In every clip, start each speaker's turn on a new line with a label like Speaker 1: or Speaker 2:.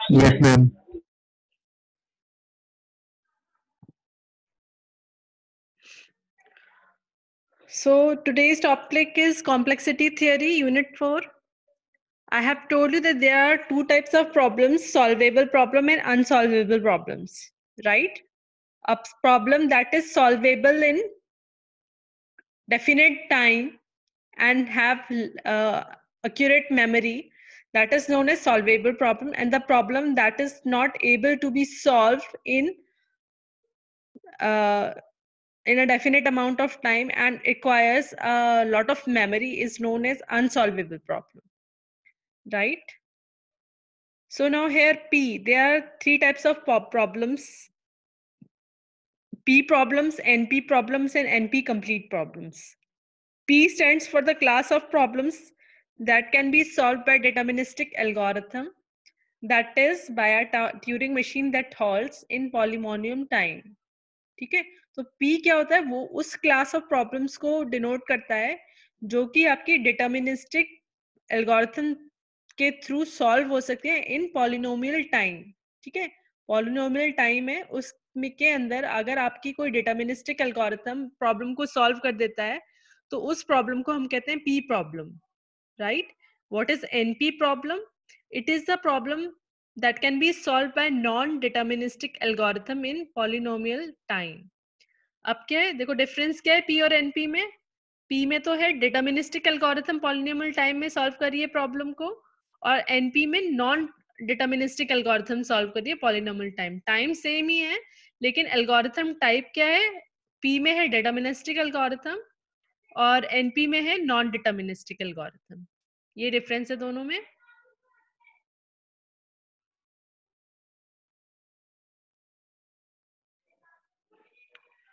Speaker 1: Yes, ma'am.
Speaker 2: So today's topic is complexity theory, unit 4. I have told you that there are two types of problems, solvable problem and unsolvable problems, right? A problem that is solvable in definite time and have accurate memory, that is known as solvable problem, and the problem that is not able to be solved uh, in a definite amount of time and requires a lot of memory is known as unsolvable problem, right? So now here P, there are three types of problems: P problems, NP problems, and NP complete problems. P stands for the class of problems that can be solved by deterministic algorithm, that is by a Turing machine that halts in polynomial time. ठीक है, तो P क्या होता है? वो उस class of problems को denote करता है जो कि आपकी डिटर्मिनिस्टिक एल्गोरिथम के थ्रू सॉल्व हो सकते हैं इन पॉलिनोमियल टाइम. ठीक है, पॉलिनोमियल टाइम है उसमें के अंदर अगर आपकी कोई डिटर्मिनिस्टिक एल्गोरिथम प्रॉब्लम को सॉल्व कर देता है तो उस प्रॉब्लम को हम कहते हैं P problem, right? What is NP problem? It is the problem that can be solved by non-deterministic algorithm in polynomial time. अब क्या है, देखो डिफरेंस क्या है P और NP में. P में तो है डिटर्मिनिस्टिक एल्गोरिथम पॉलिनोमियल टाइम में सॉल्व करिए प्रॉब्लम को, और NP में नॉन डिटर्मिनिस्टिक एल्गोरिथम सॉल्व करिए पॉलिनोमियल टाइम. टाइम सेम ही है लेकिन एल्गोरिथम टाइप क्या है? P में है डिटर्मिनिस्टिक एल्गोरिथम और NP में है नॉन डिटर्मिनिस्टिक एल्गोरिथम. ये डिफरेंस है दोनों में.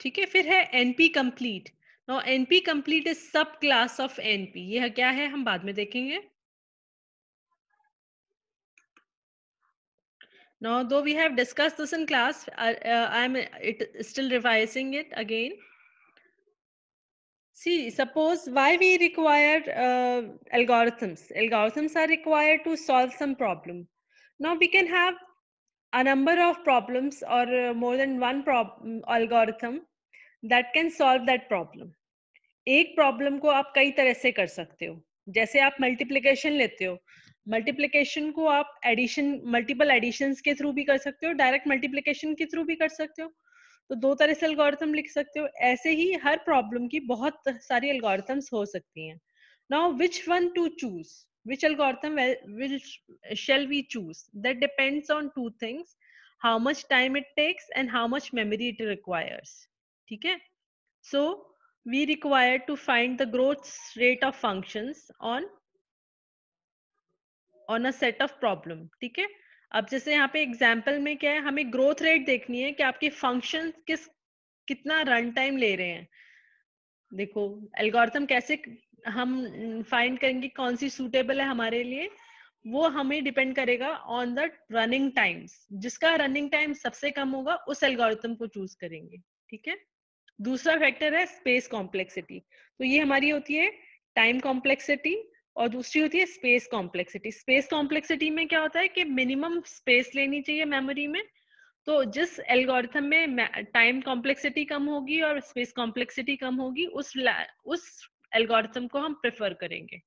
Speaker 2: ठीक है, फिर है NP complete. Now NP complete is सब क्लास ऑफ NP. यह क्या है हम बाद में देखेंगे. Now, though we have discussed this in class, I'm still revising it again. See, suppose why we require algorithms. Algorithms are required to solve some problem. Now we can have a number of problems or more than one algorithm that can solve that problem. एक problem को आप कई तरह से कर सकते हो. जैसे आप मल्टीप्लिकेशन लेते हो, मल्टीप्लिकेशन को आप एडिशन, मल्टीपल एडिशंस के थ्रू भी कर सकते हो, डायरेक्ट मल्टीप्लिकेशन के थ्रू भी कर सकते हो. तो दो तरह से एल्गोरिथम लिख सकते हो. ऐसे ही हर प्रॉब्लम की बहुत सारी एल्गोरिथम्स हो सकती हैं. Now which one two choose, which algorithm shall we choose? That depends on two things: how much time it takes and how much memory it requires. ठीक है, so we require to find the growth rate of functions on a set of problem. ठीक है, अब जैसे यहाँ पे example में क्या है, हमें ग्रोथ रेट देखनी है कि आपके फंक्शन कितना रन टाइम ले रहे हैं. देखो एल्गोरिथम कैसे हम फाइंड करेंगे कौन सी सूटेबल है हमारे लिए, वो हमें डिपेंड करेगा ऑन द रनिंग टाइम्स. जिसका रनिंग टाइम सबसे कम होगा उस एल्गोरिथम को चूज करेंगे. ठीक है, दूसरा फैक्टर है स्पेस कॉम्प्लेक्सिटी. तो ये हमारी होती है टाइम कॉम्प्लेक्सिटी और दूसरी होती है स्पेस कॉम्प्लेक्सिटी. स्पेस कॉम्प्लेक्सिटी में क्या होता है कि मिनिमम स्पेस लेनी चाहिए मेमोरी में. तो जिस एल्गोरिथम में टाइम कॉम्प्लेक्सिटी कम होगी और स्पेस कॉम्प्लेक्सिटी कम होगी उस एल्गोरिथम को हम प्रेफर करेंगे.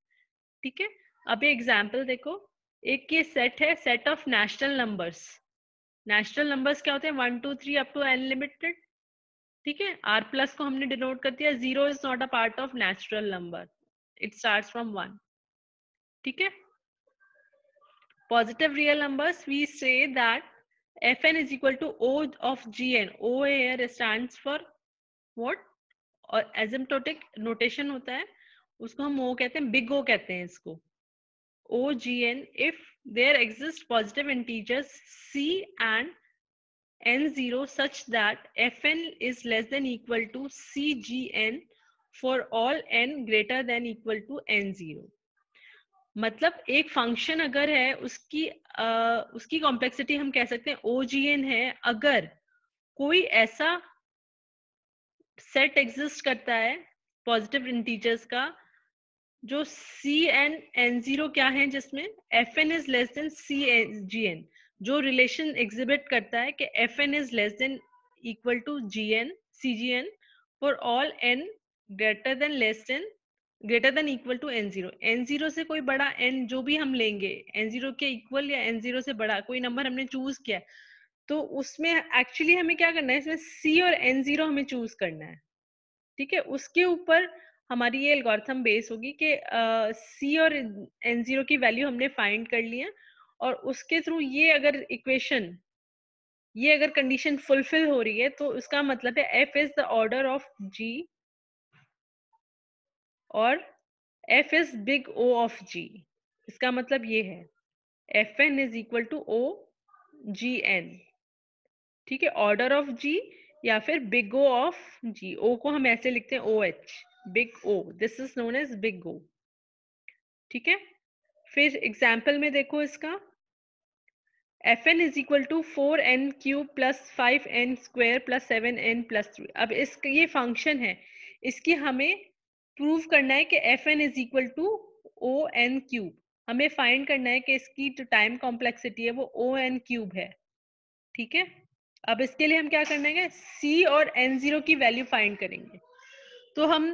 Speaker 2: ठीक है, अब ये एग्जांपल देखो. एक ये सेट है, set of national numbers. National numbers क्या होते हैं? 1 2 3 अप टू अनलिमिटेड. ठीक है, आर प्लस को हमने डिनोट कर दिया. 0 is not a part of natural number, it starts from 1. ठीक है, positive real numbers we say that Fn is equal to O of Gn. O here stands for what? और asymptotic notation होता है, उसको हम O कहते हैं, big O कहते हैं इसको. OGN if there exist positive integers C and n0 such that Fn is less than equal to Cgn for all n greater than equal to n0. मतलब एक फंक्शन अगर है उसकी कॉम्प्लेक्सिटी हम कह सकते हैं OGN है अगर कोई ऐसा सेट एग्जिस्ट करता है पॉजिटिव इंटीजर्स का जो C and N0 क्या है, जिसमें Fn is less than Cgn. जो रिलेशन एग्जिबिट करता है कि Fn is less than equal to Gn Cgn for all n greater than equal to n0। n0 से कोई बड़ा n जो भी हम लेंगे, n0 के इक्वल या n0 से बड़ा कोई नंबर हमने चूज किया, तो उसमें एक्चुअली हमें क्या करना है, इसमें c और n0 हमें चूज करना है। ठीक है, उसके ऊपर हमारी ये एल्गोरिथम बेस होगी कि c और n0 की वैल्यू हमने फाइंड कर ली है, और उसके थ्रू ये अगर इक्वेशन, ये अगर कंडीशन फुलफिल हो रही है तो उसका मतलब है f is the order of g और f is big O of g। इसका मतलब ये है fn is equal to o gn। ठीक है, ऑर्डर ऑफ g या फिर big O of g। o को हम ऐसे लिखते हैं OH, big O, this is known as big O। ठीक है, फिर एग्जाम्पल में देखो इसका, Fn is equal to 4n cube plus 5n square plus 7n plus 3। अब इसका ये फंक्शन है, इसकी हमें प्रूव करना है कि Fn is equal to O N cube. हमें फाइंड करना है कि इसकी जो टाइम कॉम्प्लेक्सिटी है वो ओ एन क्यूब है। ठीक है, अब इसके लिए हम क्या करना है, c और n0 की वैल्यू फाइंड करेंगे। तो हम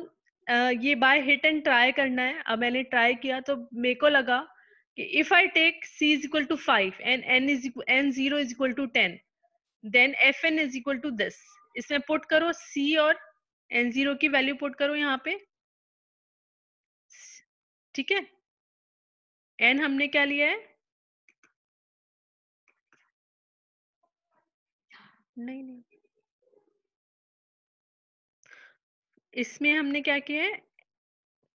Speaker 2: ये बाय हिट एंड ट्राई करना है। अब मैंने ट्राई किया तो मेरे को लगा कि if I take c is equal to 5 and n0 is equal to 10, then fn is equal to this. इसमें पुट करो c और n0 की वैल्यू पुट करो यहाँ पे। ठीक है, n हमने क्या लिया है, नहीं नहीं, इसमें हमने क्या किया है,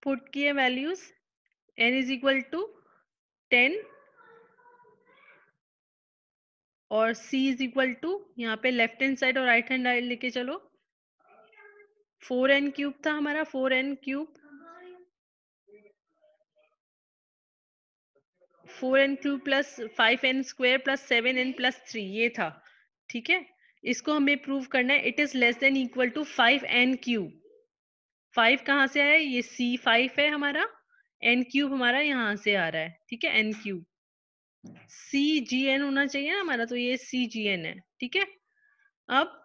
Speaker 2: पुट किए values, n is equal to 10 और c इज इक्वल टू, यहाँ पे लेफ्ट हैंड साइड और राइट हैंड साइड लेके चलो, 4n क्यूब था हमारा, 4n cube, 4n cube plus 5n square plus 7n plus 3, ये था। ठीक है, इसको हमें प्रूव करना है, it is less than equal to 5n cube. 5 कहाँ से आया, ये c5 है हमारा, n क्यूब हमारा यहाँ से आ रहा है। ठीक है, n क्यूब, cgn होना चाहिए ना हमारा, तो ये cgn है। ठीक है, अब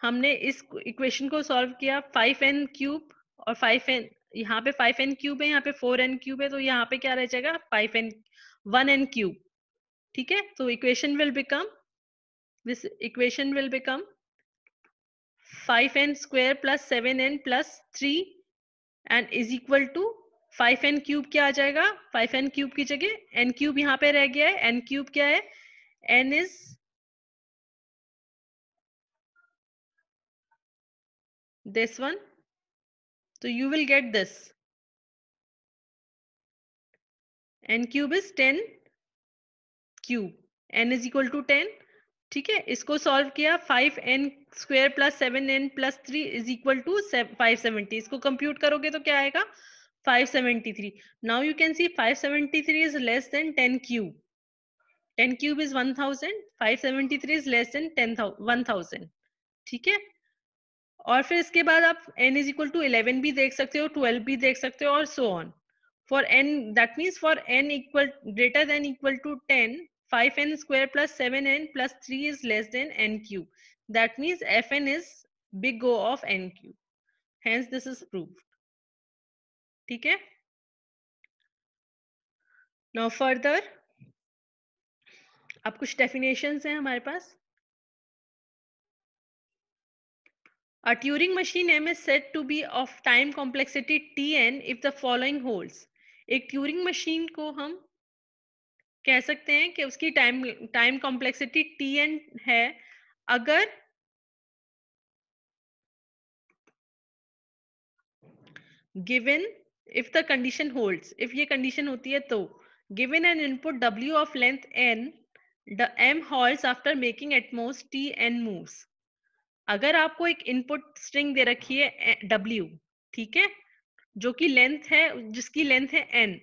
Speaker 2: हमने इस इक्वेशन को सॉल्व किया, 5n क्यूब और 5n, यहाँ पे 5n क्यूब है, यहाँ पे 4n क्यूब है, तो यहाँ पे क्या रह जाएगा, 5n 1n क्यूब। ठीक है, तो equation will become, this equation will become 5n square plus 7n plus 3 and is equal to 5n cube क्या आ जाएगा, 5n क्यूब की जगह n क्यूब यहाँ पे रह गया है, n क्यूब क्या है, n is this one, so you will get this, n cube is 10 cube, n is equal to 10। ठीक है, इसको सॉल्व किया, 5n square plus 7n plus 3 is equal to 570। इसको कंप्यूट करोगे तो क्या आएगा, 573। Now you can see 573 is less than 10 cube, 10 cube is 1000, 573 is less than 1000 ठीक है, और फिर इसके बाद आप n इज इक्वल टू 11 भी देख सकते हो, 12 भी देख सकते हो, और so on. For n, that means for n equal greater than equal to 10, 5n square plus 7n plus 3 is less than n cube. That means fn is big O of n cube. Hence this is proved. ठीक है, now further अब कुछ definitions हैं हमारे पास। A Turing machine M is said to be of time complexity Tn if the following holds. एक Turing machine को हम कह सकते हैं कि उसकी टाइम कॉम्प्लेक्सिटी Tn है अगर given, if the condition holds, if ये condition होती है तो, given an input w of length n, the m halts after making at most t n moves। अगर आपको एक इनपुट स्ट्रिंग दे रखी है w, ठीक है, जो कि लेंथ है, जिसकी लेंथ है n,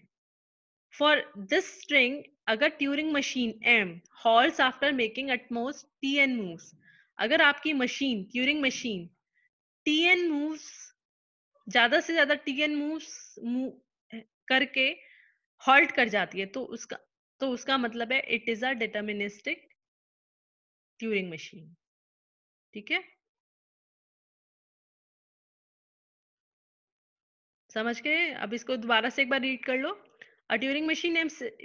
Speaker 2: फॉर दिस स्ट्रिंग अगर Turing machine m halts after making at most t n moves, अगर आपकी machine Turing machine t n moves, ज्यादा से ज्यादा टीएन मूव करके हॉल्ट कर जाती है, तो उसका मतलब है it is a deterministic Turing machine. ठीक है, समझ गए? अब इसको दोबारा से एक बार रीड कर लो। A Turing machine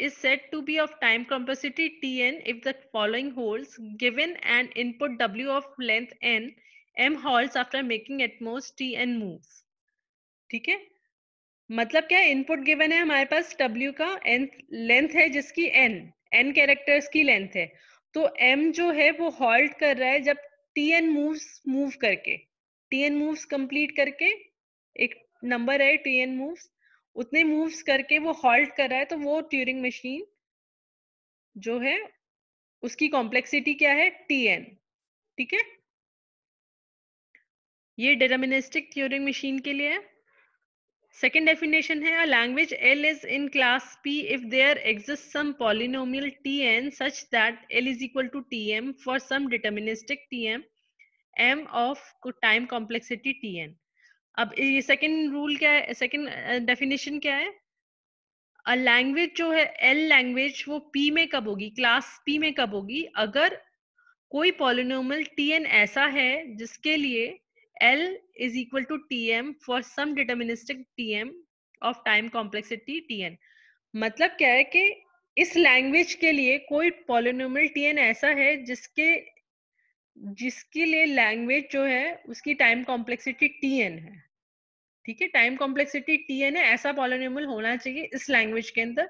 Speaker 2: is said to be of time complexity Tn if the following holds. Given an input W of length n, m halts after making at most Tn moves. ठीक है, मतलब क्या है? Input given है हमारे पास W का, n length है जिसकी n कैरेक्टर्स की लेंथ है, तो m जो है वो हॉल्ट कर रहा है जब Tn मूव करके, Tn मूव्स कंप्लीट करके, एक नंबर है Tn मूव्स, उतने मूव्स करके वो हॉल्ट कर रहा है, तो वो ट्यूरिंग मशीन जो है उसकी कॉम्प्लेक्सिटी क्या है? Tn। ठीक है, ये डिटरमिनिस्टिक ट्यूरिंग मशीन के लिए है। Second definition है, a language L is in class P if there exists some polynomial Tn such that L is equal to Tm for some deterministic Tm m of time complexity Tn। अब ये second rule क्या है, second definition क्या है? A language जो है L language वो P में कब होगी, क्लास P में कब होगी? अगर कोई पॉलिनोमियल Tn ऐसा है जिसके लिए L is equal to Tm for some deterministic Tm of time complexity Tn। मतलब क्या है कि इस लैंग्वेज के लिए कोई पॉलिनोमियल Tn ऐसा है जिसके लिए लैंग्वेज जो है उसकी टाइम कॉम्प्लेक्सिटी Tn है। ठीक है, टाइम कॉम्प्लेक्सिटी Tn है, ऐसा पॉलिनोमियल होना चाहिए इस लैंग्वेज के अंदर,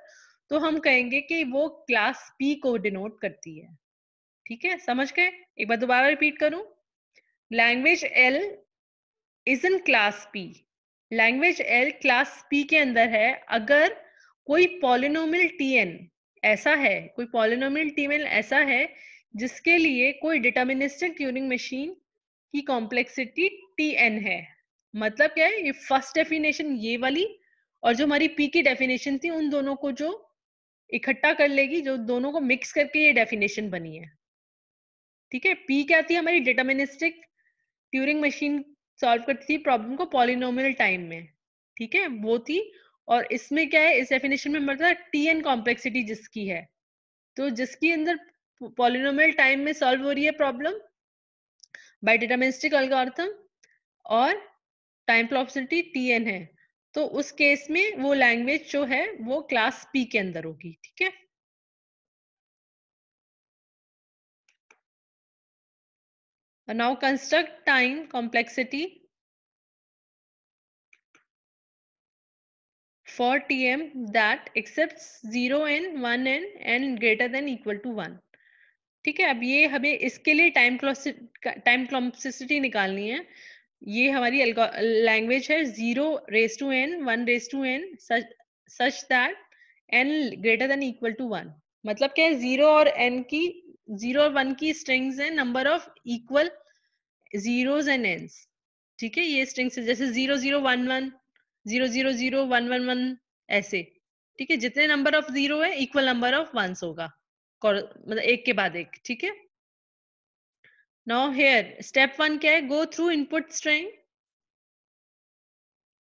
Speaker 2: तो हम कहेंगे कि वो क्लास P को डिनोट करती है। ठीक है, समझ गए? एक बार दोबारा रिपीट करूं, language L is in class P, language L class P के अंदर है अगर कोई पॉलिनोमियल Tn ऐसा है, कोई पॉलिनोमियल Tn ऐसा है जिसके लिए कोई डिटरमिनिस्टिक ट्यूरिंग मशीन की कॉम्प्लेक्सिटी Tn है। मतलब क्या है? ये फर्स्ट डेफिनेशन ये वाली और जो हमारी P की डेफिनेशन थी, उन दोनों को जो इकट्ठा कर लेगी, जो दोनों को मिक्स करके ये डेफिनेशन बनी है। ठीक है, P क्या थी? हमारी डिटरमिनिस्टिक ट्यूरिंग मशीन सॉल्व करती थी प्रॉब्लम को पॉलिनोमियल टाइम में। ठीक है, वो थी। और इसमें क्या है, इस डेफिनेशन में मतलब Tn कॉम्प्लेक्सिटी जिसकी है, तो जिसकी अंदर पॉलिनोमियल टाइम में सॉल्व हो रही है प्रॉब्लम बाय डिटरमिनिस्टिक एल्गोरिथम और टाइम कॉम्प्लेक्सिटी Tn है, तो उस केस में वो लैंग्वेज जो है वो क्लास P के अंदर होगी। ठीक है, now construct time complexity for Tm that accepts 0n 1n and greater than equal to 1। ठीक है, अब ये हमें इसके लिए टाइम कॉम्प्लेक्सिटी निकालनी है। ये हमारी लैंग्वेज है 0 raised to n 1 raised to n such that n greater than equal to 1। मतलब क्या है, 0 और 1 की स्ट्रिंग्स हैं, number of equal zeros and ones. ठीक है, ये स्ट्रिंग्स है, जैसे 0011 000111 ऐसे। ठीक है, जितने नंबर ऑफ जीरो है इक्वल नंबर ऑफ वंस होगा, मतलब एक के बाद एक। ठीक है, नाउ हियर स्टेप 1 क्या है? Go through input string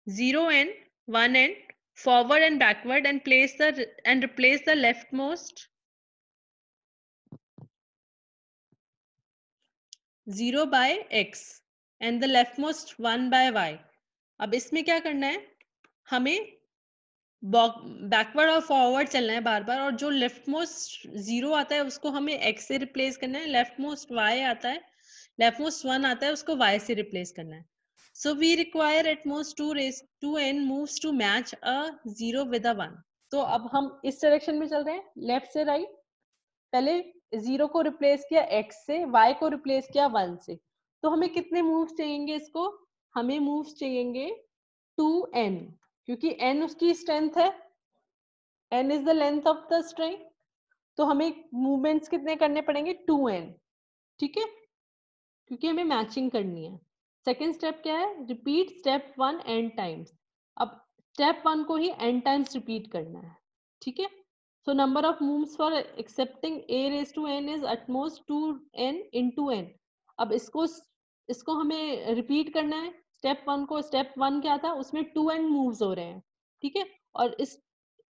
Speaker 2: 0n 1n forward and backward and replace the leftmost 0 by x and the leftmost 1 by y। अब इसमें क्या करना है, हमें बैकवर्ड और फॉरवर्ड चलना है बार बार, और जो लेफ्ट मोस्ट 0 आता है उसको हमें x से रिप्लेस करना है, लेफ्ट मोस्ट y आता है, लेफ्ट मोस्ट 1 आता है उसको y से रिप्लेस करना है। So we require at most 2 raised to n moves to match a 0 with a 1। तो अब हम इस डायरेक्शन में चल रहे हैं, लेफ्ट से राइट। पहले 0 को रिप्लेस किया x से, y को रिप्लेस किया 1 से, तो हमें कितने मूव्स चाहिए? इसको हमें मूव्स चाहिए 2n, क्योंकि n उसकी स्ट्रेंथ है, n is the length of the string, तो हमें मूवमेंट्स कितने करने पड़ेंगे? 2n। ठीक है, क्योंकि हमें मैचिंग करनी है। सेकेंड स्टेप क्या है? Repeat step 1 n times. अब स्टेप 1 को ही n टाइम्स रिपीट करना है। ठीक है, so number of moves for accepting a raised to n is at most 2n into n। अब इसको हमें रिपीट करना है स्टेप 1 को। स्टेप 1 क्या था? उसमें 2n मूव्स हो रहे हैं। ठीक है, और इस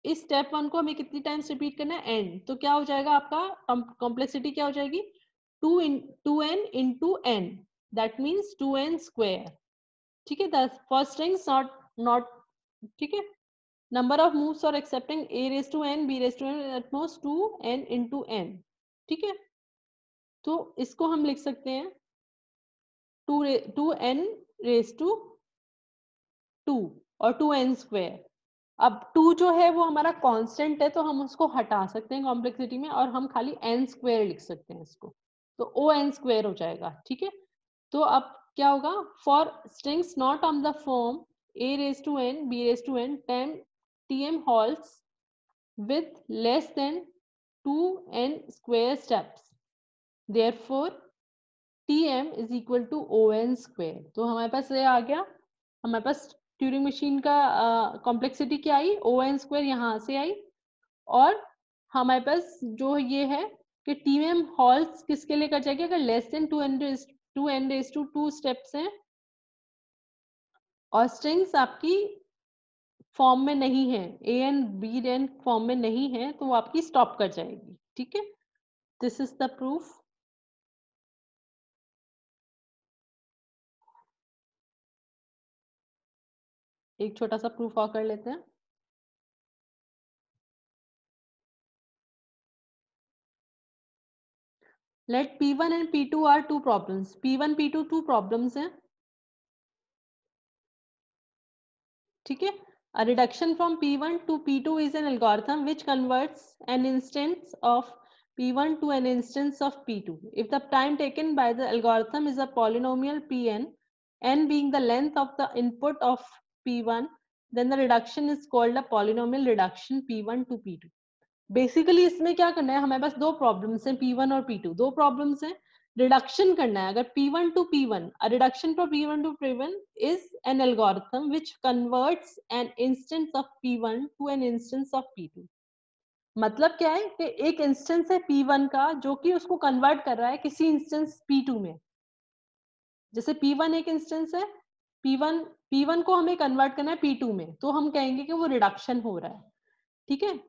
Speaker 2: स्टेप 1 को हमें कितनी टाइम्स रिपीट करना है? n। तो क्या हो जाएगा आपका कॉम्प्लेक्सिटी? क्या हो जाएगी? 2n into n, that means 2n square. ठीक है, the first strings not ठीक है. Number of moves for accepting a raised to n, b raised to n, at most 2n into n. ठीक है, तो इसको हम लिख सकते हैं 2n raised to 2 और 2n square. अब 2 जो है वो हमारा कांस्टेंट है, तो हम उसको हटा सकते हैं कॉम्प्लेक्सिटी में और हम खाली n स्क्वायर लिख सकते हैं इसको, तो o n स्क्वायर हो जाएगा. ठीक है, तो अब क्या होगा, for strings not on the form a raised to n, b raised to n, tm holds with less than 2n square steps, therefore tm is equal to on square. तो हमारे पास ये आ गया, हमारे पास ट्यूरिंग मशीन का complexity क्या आई, on square यहाँ से आई, और हमारे पास जो ये है कि tm हॉल्स किसके लिए कर जाएगी, अगर less than 2n raised to 2 steps हैं और स्ट्रिंग्स आपकी फॉर्म में नहीं है, A and B and form में नहीं है, तो वो आपकी स्टॉप कर जाएगी. ठीक है, दिस इज द प्रूफ. एक छोटा सा प्रूफ और कर लेते हैं. Let P1 and P2 are two problems. P1 P2 two problems हैं. ठीक है, a reduction from P1 to P2 is an algorithm which converts an instance of P1 to an instance of P2 if the time taken by the algorithm is a polynomial Pn, n being the length of the input of P1, then the reduction is called a polynomial reduction P1 to P2. Basically इसमें क्या करना है, हमारे पास दो problems हैं, P1 और P2, दो problems हैं, रिडक्शन करना है. अगर P1 to P1, a reduction from P1 to P1 is an algorithm which converts an instance of P1 to an instance of P2. मतलब क्या है कि एक इंस्टेंस है P1 का जो कि उसको कन्वर्ट कर रहा है किसी इंस्टेंस P2 में. जैसे P1 एक इंस्टेंस है, P1 को हमें कन्वर्ट करना है P2 में, तो हम कहेंगे कि वो रिडक्शन हो रहा है. ठीक है,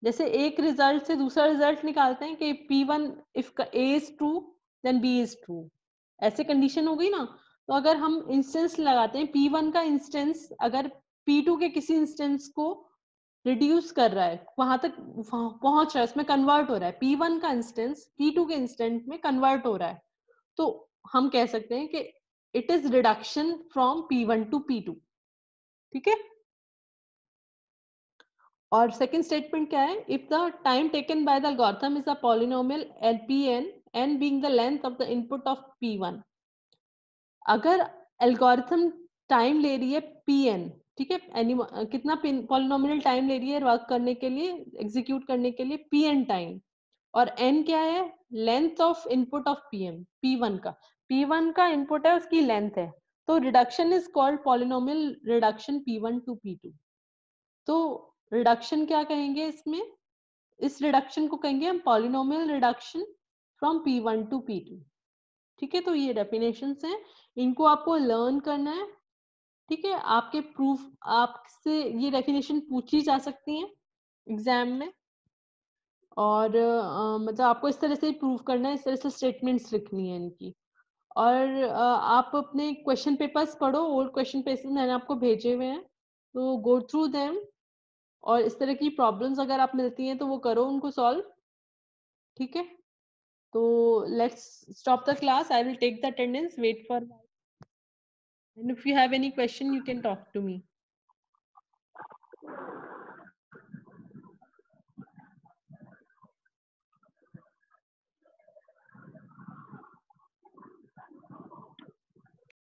Speaker 2: जैसे एक रिजल्ट से दूसरा रिजल्ट निकालते हैं कि P1 if A is true then B is true, ऐसे कंडीशन हो गई ना. तो अगर हम इंस्टेंस लगाते हैं, P1 का इंस्टेंस अगर P2 के किसी इंस्टेंस को रिड्यूस कर रहा है, वहां तक पहुंच रहा है, उसमें कन्वर्ट हो रहा है, P1 का इंस्टेंस P2 के इंस्टेंस में कन्वर्ट हो रहा है, तो हम कह सकते हैं कि it is reduction from P1 to P2. ठीक है, और सेकंड स्टेटमेंट क्या है, if the time taken by the algorithm is a polynomial Pn, n being the length of the input of P1. अगर एल्गोरिथम टाइम ले रही है Pn, ठीक है, कितना पॉलिनोमियल टाइम ले रही है वर्क करने के लिए, एग्जीक्यूट करने के लिए, Pn टाइम, और n क्या है, length of input of P1 का, P1 का इनपुट है, उसकी लेंथ है, तो reduction is called polynomial reduction P1 to P2. तो रिडक्शन क्या कहेंगे इसमें, इस रिडक्शन को कहेंगे हम polynomial reduction from P1 to P2. ठीक है, तो ये डेफिनेशंस हैं, इनको आपको लर्न करना है. ठीक है, आपके प्रूफ, आपसे ये डेफिनेशन पूछी जा सकती हैं एग्जाम में, और मतलब आपको इस तरह से प्रूव करना है, इस तरह से स्टेटमेंट्स लिखनी है इनकी. और आप अपने क्वेश्चन पेपर्स पढ़ो, ओल्ड क्वेश्चन पेपर्स मैंने आपको भेजे हुए हैं, तो गो थ्रू देम, और इस तरह की प्रॉब्लम्स अगर आप मिलती हैं तो वो करो, उनको सॉल्व. ठीक है, तो let's stop the class. I will take the attendance, wait for, and if you have any question you can talk to me.